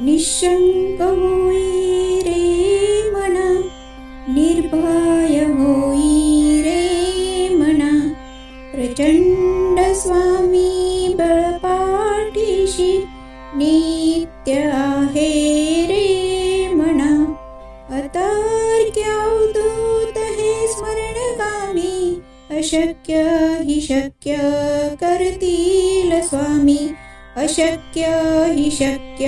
निशंक होई रे मना, निर्भय होई रे मना, प्रचंड स्वामी बळपाठीशी नित्य आहे रे मना. अतर्क्य अवधूत हे स्मरणगामी, अशक्य हि शक्य करतील स्वामी, अशक्य हि शक्य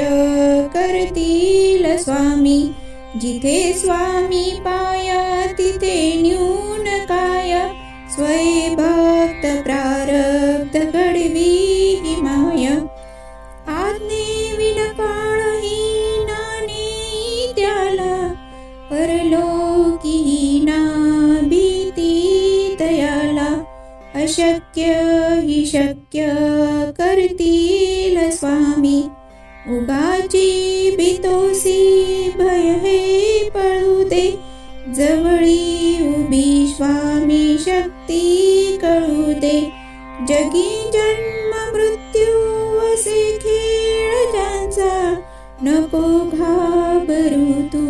करतील स्वामी. जिथे स्वामी पाया तिथे न्यून काय, स्वयंभक्त प्रारब्ध घडवी ही माय. आज्ञेविन काळहीना नेई त्याला, परलोकी ना भीती दयाला. अशक्य हि शक्य करतील स्वामी, उगाची भीतोसी भय हे पळू दे. जवळी उभी स्वामी शक्ती कळू दे. जगी जन्म मृत्यू असे खेळ ज्यांचा, नको घाबरू तू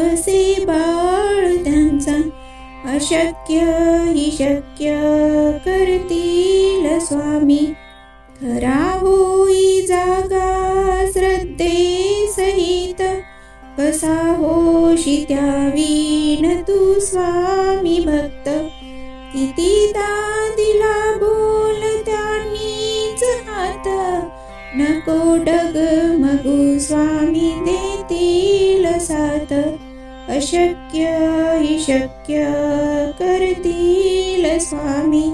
असे बाळ त्यांचा. अशक्य हि शक्य करतील स्वामी, खरा होई जागा श्रद्धे सहित. कसा होशी त्यावीन तू स्वामी भक्त, कितीदा दिला बोल त्यांनीच हात. नको डगमगू स्वामी देतील साथ, अशक्य हि शक्य करतील स्वामी.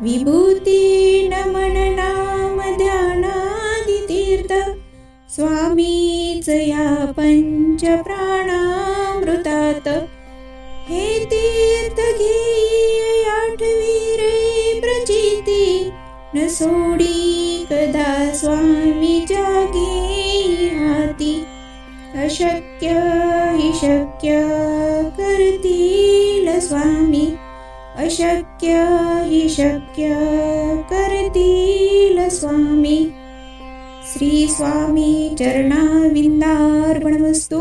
विभूती नमन नाम ध्यानादि तीर्थ, स्वामीच या पंच प्राणामृतात. हे तीर्थ घेई आठवी रे प्रचिती, न सोडी कदा स्वामी जागे हाती. अशक्य हि शक्य करतील स्वामी, अशक्य हि शक्य करतील स्वामी. श्री स्वामी चरणारविंदार्पणमस्तु.